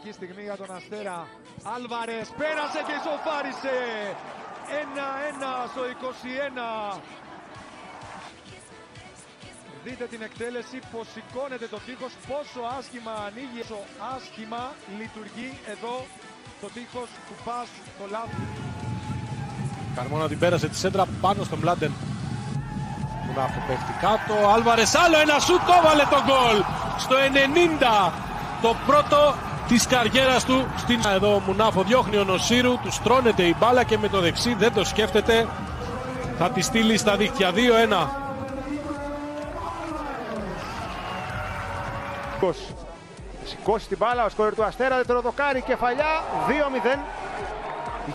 Σημαντική στιγμή για τον Αστέρα. Άλβαρες πέρασε και ισοφάρισε. 1-1 στο 21. Δείτε την εκτέλεση, πως σηκώνεται το τείχος, πόσο άσχημα ανοίγει, πόσο άσχημα λειτουργεί εδώ το τείχος του πας το λάθος. Καρμόνα την πέρασε τη σέντρα πάνω στον Μπλάντεν. Μουνάφο πέφτει κάτω, Άλβαρες άλλο ένα σουτ, το έβαλε το γκολ στο 90. Το πρώτο της καριέρας του. Εδώ ο Μουνάφο διώχνει ο Νοσίρου, του στρώνεται η μπάλα και με το δεξί δεν το σκέφτεται. Θα τη στείλει στα δίχτυα 2-1. Σηκώσει την μπάλα, ο σκόρερ του Αστέρα δεν το δοκάρει, κεφαλιά 2-0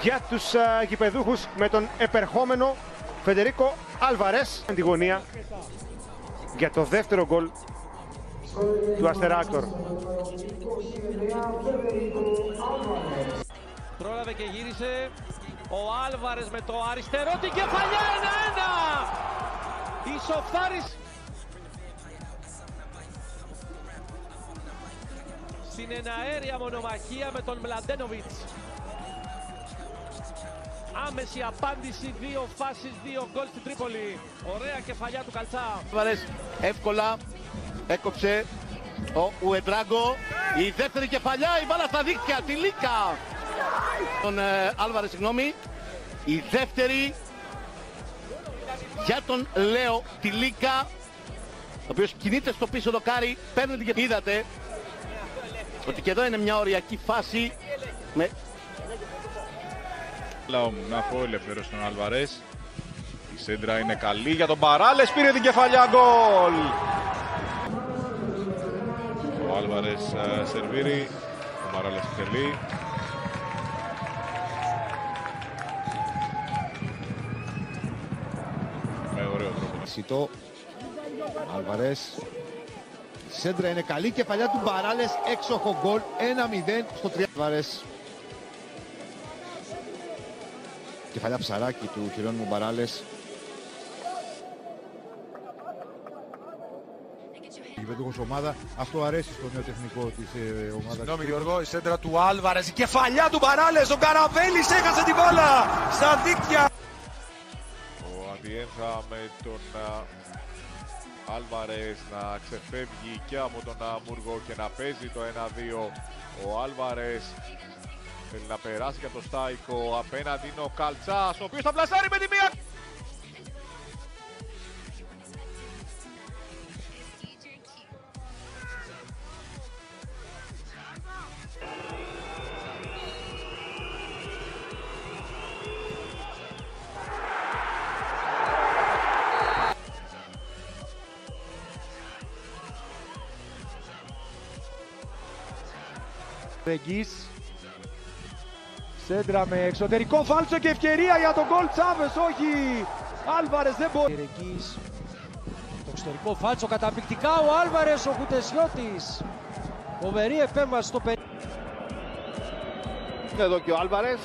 για τους γηπεδούχους με τον επερχόμενο Φεντερίκο Άλβαρες. Τη γωνία για το δεύτερο γκολ του Αστεράκτορ. Πρόλαβε και γύρισε ο Άλβαρες με το αριστερό, την κεφαλιά 1-1. Ισοφάρης στην εναέρια μονομαχία με τον Μλαντένοβιτς. Άμεση απάντηση, 2 φάσεις, 2 γκολ στην Τρίπολη. Ωραία κεφαλιά του Καλτσά. Άλβαρες εύκολα έκοψε ο Ουεντράγκο. Η δεύτερη κεφαλιά, η μπάλα στα δίκτυα, τη Λίκα. Τον Άλβαρες, συγγνώμη. Η δεύτερη για τον Λέο Τιλίκα, ο οποίος κινείται στο πίσω δοκάρι, παίρνει την κεφαλιά. Είδατε ότι και εδώ είναι μια οριακή φάση με... Ο Μουνάφο ελεύθερος στον Άλβαρες. Η σέντρα είναι καλή για τον Παράλες, πήρε την κεφαλιά, γκολ! Ο Άλβαρες σερβίρει, ο Παράλες εκτελεί. Με ωραίο τρόπο. Σιτό, Άλβαρες. Η σέντρα είναι καλή, κεφαλιά του Παράλες, έξοχο γκολ, 1-0 στο 3. Άλβαρες. Κεφαλιά ψαράκι του Χειρόνιμου Μπαράλες. Η γηπεδούχος ομάδα, αυτό αρέσει στο νέο τεχνικό της ομάδας. Συγγνώμη Γιώργο, η σέντρα του Άλβαρες, η κεφαλιά του Μπαράλες, ο Καραβέλης έχασε την μπάλα στα δίκτυα. Ο Αντιένθα με τον Άλβαρες να ξεφεύγει και από τον Μούργο και να παίζει το 1-2. Ο Άλβαρες θέλει να περάσει για το Στάικο, απέναντι είναι ο Καλτσάς, ο οποίος θα πλασάρει με τη μία. Σέντρα με εξωτερικό φάλτσο και ευκαιρία για τον γκολ. Τσάβες, όχι. Άλβαρες δεν μπορεί. Το εξωτερικό φάλτσο καταπληκτικά, ο Άλβαρες, ο Κουτεσιώτης. Φοβερή επέμβαση στο παιδί. Εδώ και ο Άλβαρες,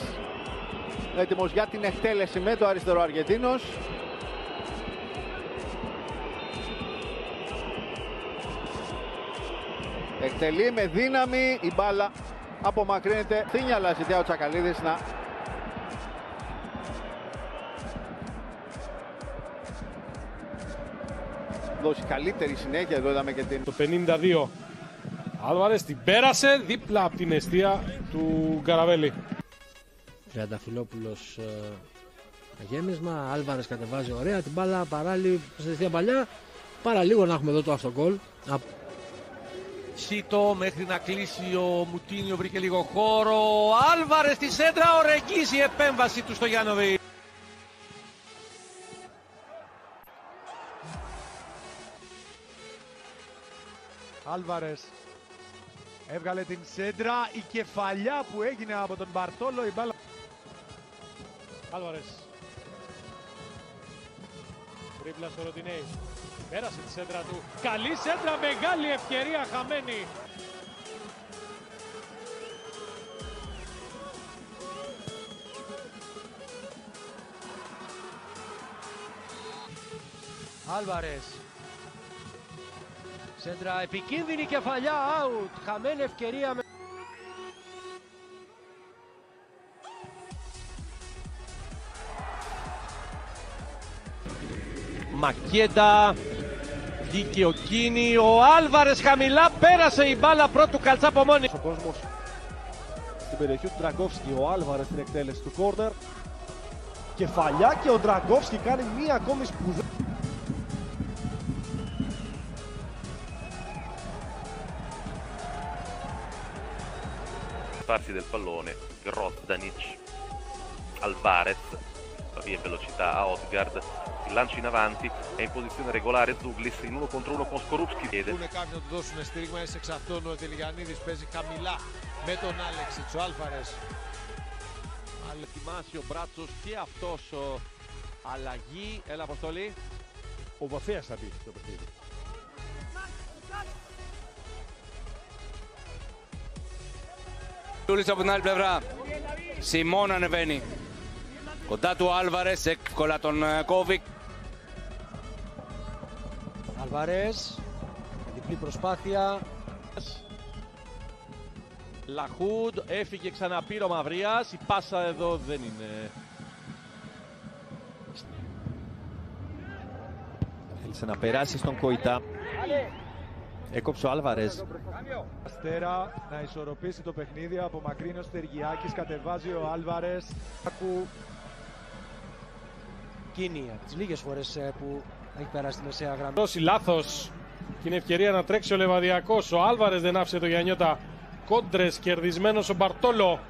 έτοιμος για την εκτέλεση με το αριστερό Αργεντίνος. Εκτελεί με δύναμη, η μπάλα απομακρύνεται. Θύμιαλα ζητάει ο Τσακαλίδης να δώσει καλύτερη συνέχεια. Εδώ είδαμε και την... Το 52. Άλβαρες την πέρασε δίπλα από την εστία του Καραβέλη. Τριανταφυλόπουλος γέμισμα, Άλβαρες κατεβάζει ωραία την μπάλα, παράλληλη σε δευτεία παλιά. Παραλίγο να έχουμε εδώ το αυτογκόλ. Σίτο μέχρι να κλείσει ο Μουτίνιο, βρήκε λίγο χώρο. Άλβαρες στη σέντρα, ορεγγίζει η επέμβαση του στο Γιάννοβι. Άλβαρες έβγαλε την σέντρα, η κεφαλιά που έγινε από τον Μπαρτόλο, η μπάλα. Άλβαρες. Τρίπλα στο Ροντινέι. Πέρασε τη σέντρα του. Καλή σέντρα, μεγάλη ευκαιρία χαμένη. Άλβαρες. Σέντρα επικίνδυνη, κεφαλιά, out. Χαμένη ευκαιρία. Μακέντα, δικαιοκίνη, ο Άλβαρες χαμηλά, πέρασε η μπάλα πρώτου Καλτσά από μόνη. Ο κόσμος στην περιοχή του Ντραγκόφσκι, ο Άλβαρες στην εκτέλεση του κόρνερ. Κεφαλιά και ο Ντραγκόφσκι κάνει μία ακόμη σπουδαία. Farsi del pallone, Grozdanic, Alvarez, va via in velocità a Odgaard, il lancio in avanti, è in posizione regolare Zuglis, in 1 contro 1 con Skorupski. Μπορούν κάποιοι να του δώσουν στήριγμα, εξ αυτών ο Τελιγιαννίδης παίζει χαμηλά με τον Άλεξιτς, ο Άλβαρες. Ετοιμάσει ο Μπράτσος και αυτός αλλαγή, έλα Αποστολή. Ο Βαθέας θα μπει στο παιχνίδι. Τούλης από την άλλη πλευρά. Σιμών ανεβαίνει. Κοντά του Άλβαρες, εύκολα τον κόβει. Άλβαρες, διπλή προσπάθεια. Λαχούντ, έφυγε ξαναπήρε ο Μαυρίας, η πάσα εδώ δεν είναι. Θέλησε να περάσει στον Κοϊτά. Έκοψε ο Άλβαρες. Αστέρα να ισορροπήσει το παιχνίδι, απομακρύνει ο Στεργιάκης, κατεβάζει ο Άλβαρες. Κίνη από τις λίγες φορές που έχει περάσει τη μεσαία γραμμή. Δώσει λάθος και είναι ευκαιρία να τρέξει ο Λεβαδιακός. Ο Άλβαρες δεν άφησε το Γιαννιώτα. Κόντρες, κερδισμένος ο Μπαρτόλο.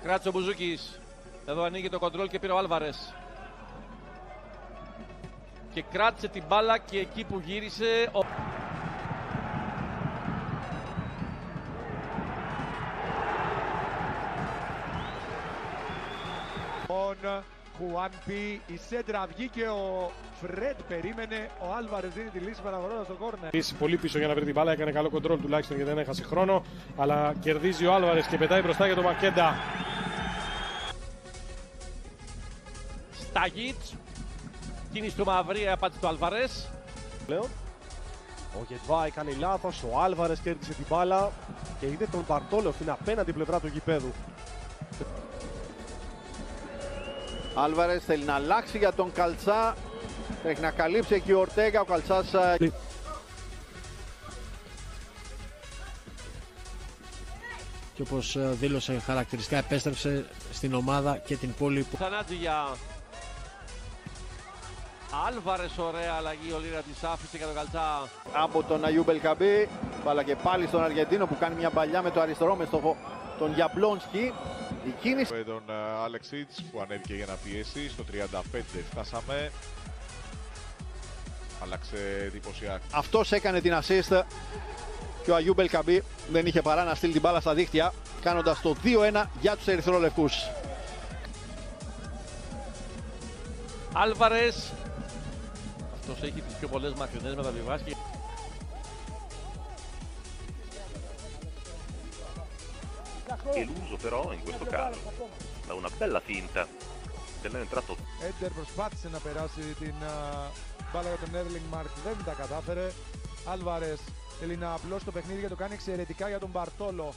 Κράτησε ο Μπουζούκης. Εδώ ανοίγει το κοντρόλ και πήρε ο Άλβαρες. Και κράτησε την μπάλα και εκεί που γύρισε ο... Χουάνπι, η σέντρα βγήκε, ο Φρέντ περίμενε, ο Άλβαρες δίνει τη λύση παραγωγός στο κόρνερ. Πολύ πίσω για να βρει την μπάλα, έκανε καλό κοντρόλ τουλάχιστον γιατί δεν έχασε χρόνο. Αλλά κερδίζει ο Άλβαρες και πετάει μπροστά για τον Μακέντα. Σταγίτς, κίνηση του Μαυρία, απάντηση του Άλβαρες. Πλέον, ο Γετβά έκανε λάθος, ο Άλβαρες κέρδισε την μπάλα και είδε τον Μπαρτόλο στην απέναντι πλευρά του γηπέδου. Άλβαρες θέλει να αλλάξει για τον Καλτσά. Έχει να καλύψει εκεί ο Ορτέγκα. Ο Καλτσάς. Και όπως δήλωσε χαρακτηριστικά, επέστρεψε στην ομάδα και την πόλη που... Θανάτζη για Άλβαρες, ωραία αλλαγή, ο Λίρα της άφησε για τον Καλτσά. Από τον Αγιούμπ Ελκαμπή, αλλά και πάλι στον Αργεντίνο που κάνει μια παλιά με το αριστερό με στόχο τον Γιαμπλόνσκι. Η κίνηση με τον Άλεξιτς που ανέβηκε για να πιέσει. Στο 35 φτάσαμε. Άλλαξε εντυπωσιακά. Αυτός έκανε την assist και ο Αγιούμπ Ελκαμπή δεν είχε παρά να στείλει την μπάλα στα δίχτυα, κάνοντας το 2-1 για τους ερυθρόλευκους. Άλβαρες, αυτός έχει τις πιο πολλές μακρινές μεταβιβάσεις. Eluso però in questo caso da una bella finta dell'entrato. Έντερ προσπάθησε να περάσει την μπάλα για τον Έρλινγκ Μάρκ, δεν τα κατάφερε. Άλβαρες θέλει να απλώσει το παιχνίδι και το κάνει εξαιρετικά για τον Μπαρτόλο.